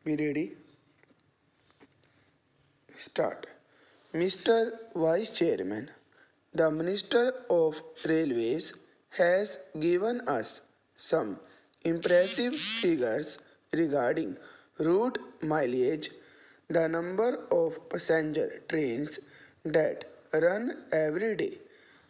We ready? Start. Mr. Vice Chairman, the Minister of Railways has given us some impressive figures regarding route mileage, the number of passenger trains that run every day,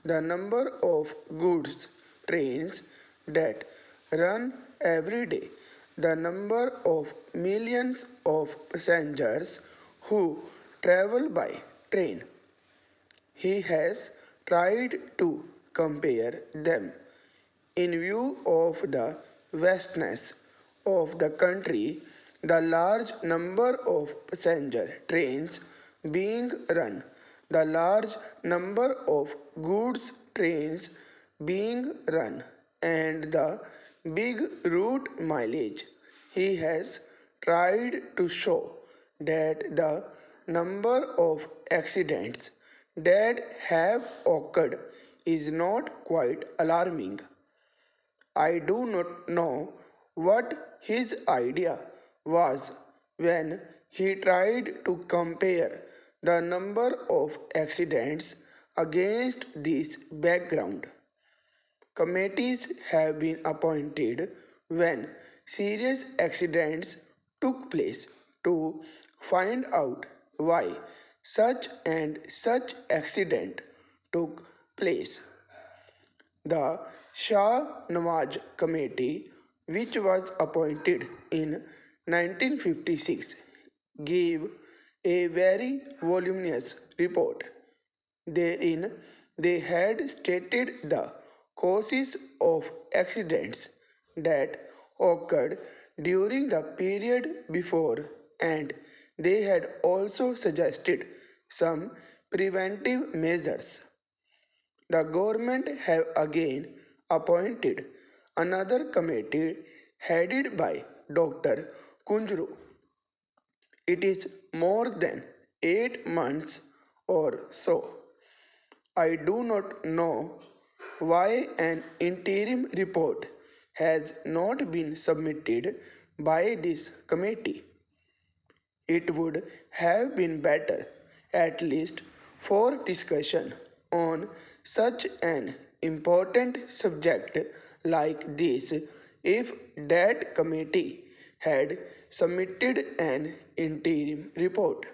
the number of goods trains that run every day, the number of millions of passengers who travel by train. He has tried to compare them in view of the vastness of the country, the large number of passenger trains being run, the large number of goods trains being run, and the big route mileage. He has tried to show that the number of accidents that have occurred is not quite alarming. I do not know what his idea was when he tried to compare the number of accidents against this background. Committees have been appointed when serious accidents took place to find out why such and such accident took place. The Shah Nawaz Committee, which was appointed in 1956, gave a very voluminous report. Therein, they had stated the causes of accidents that occurred during the period before, and they had also suggested some preventive measures. The government have again appointed another committee headed by Dr. Kunjru. It is more than 8 months or so. I do not know why an interim report has not been submitted by this committee. It would have been better, at least for discussion on such an important subject like this, if that committee had submitted an interim report.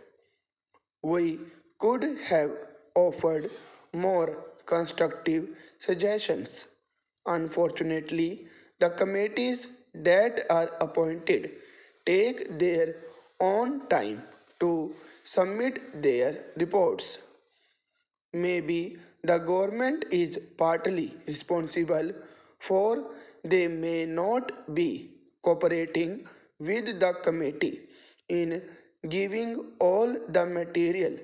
We could have offered more constructive suggestions. Unfortunately, the committees that are appointed take their own time to submit their reports. Maybe the government is partly responsible for they may not be cooperating with the committee in giving all the material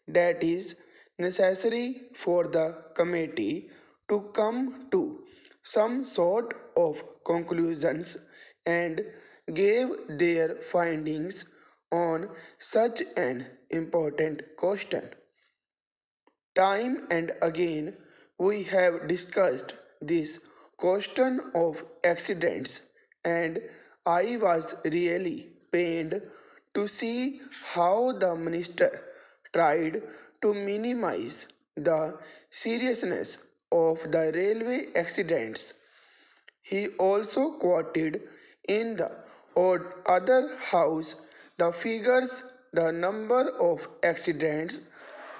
that is necessary for the committee to come to some sort of conclusions and gave their findings on such an important question. Time and again we have discussed this question of accidents, and I was really pained to see how the minister tried to minimize the seriousness of the railway accidents. He also quoted in the other house the figures, the number of accidents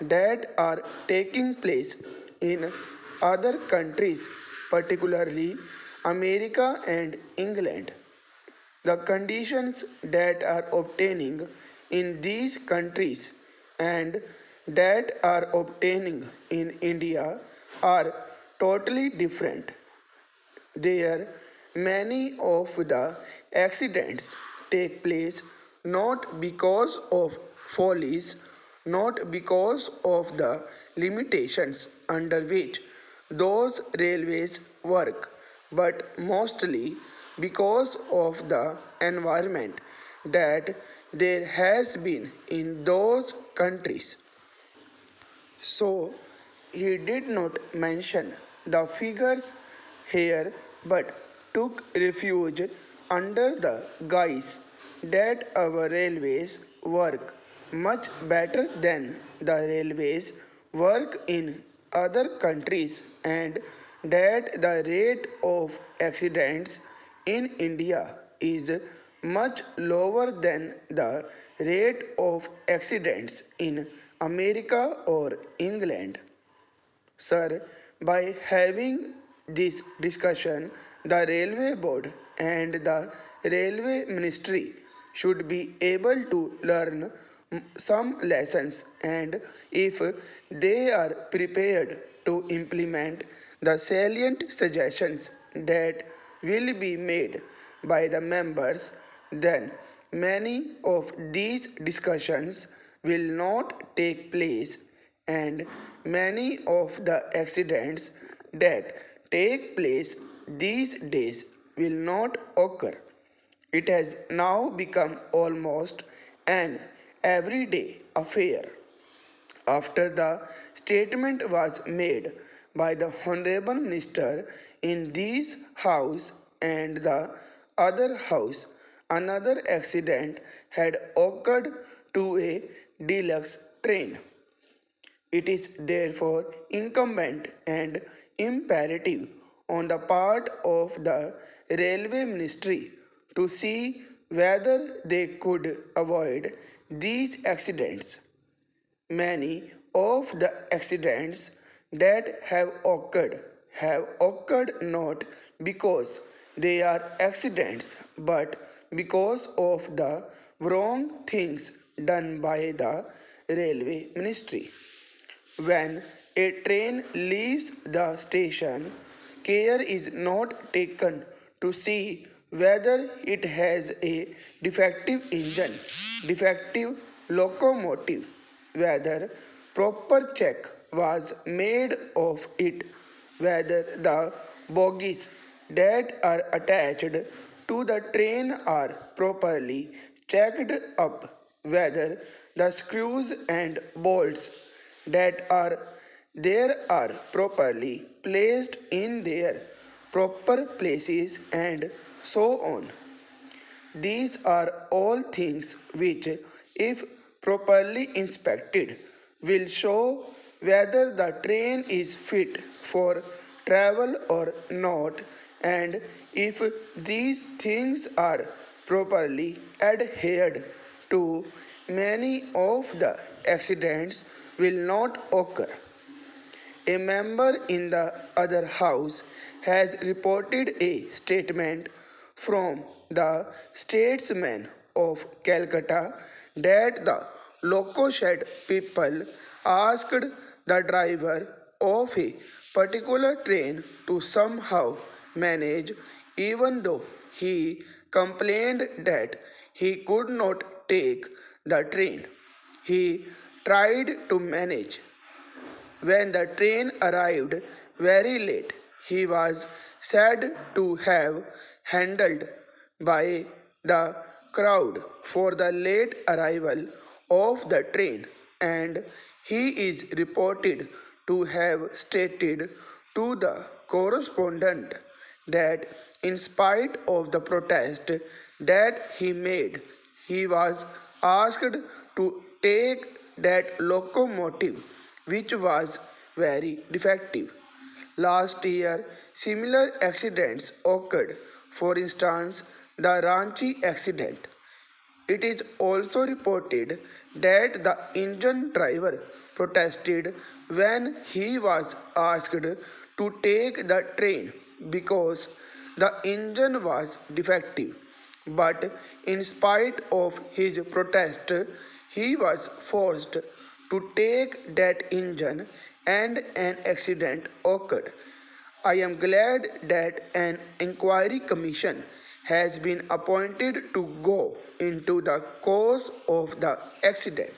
that are taking place in other countries, particularly America and England. The conditions that are obtaining in these countries and that are obtaining in India are totally different. There, many of the accidents take place not because of follies, not because of the limitations under which those railways work, but mostly because of the environment that there has been in those countries. So, he did not mention the figures here but took refuge under the guise that our railways work much better than the railways work in other countries and that the rate of accidents in India is much lower than the rate of accidents in America or England. Sir, by having this discussion, the Railway Board and the Railway Ministry should be able to learn some lessons, and if they are prepared to implement the salient suggestions that will be made by the members, then many of these discussions will not take place and many of the accidents that take place these days will not occur. It has now become almost an everyday affair. After the statement was made by the Honorable Minister in this House and the other House, another accident had occurred to a deluxe train. It is therefore incumbent and imperative on the part of the Railway Ministry to see whether they could avoid these accidents. Many of the accidents that have occurred not because they are accidents but because of the wrong things done by the Railway Ministry. When a train leaves the station, care is not taken to see whether it has a defective engine, defective locomotive, whether proper check was made of it, whether the bogies that are attached to the train are properly checked up, whether the screws and bolts that are there are properly placed in their proper places and so on. These are all things which, if properly inspected, will show whether the train is fit for travel or not, and if these things are properly adhered to, many of the accidents will not occur. A member in the other house has reported a statement from the statesman of Calcutta that the loco shed people asked the driver of a particular train to somehow manage, even though he complained that he could not take the train. He tried to manage. When the train arrived very late, he was said to have handled by the crowd for the late arrival of the train, and he is reported to have stated to the correspondent that in spite of the protest that he made, he was asked to take that locomotive which was very defective. Last year, similar accidents occurred. For instance, the Ranchi accident. It is also reported that the engine driver protested when he was asked to take the train because the engine was defective. But in spite of his protest, he was forced to take that engine and an accident occurred. I am glad that an inquiry commission has been appointed to go into the cause of the accident.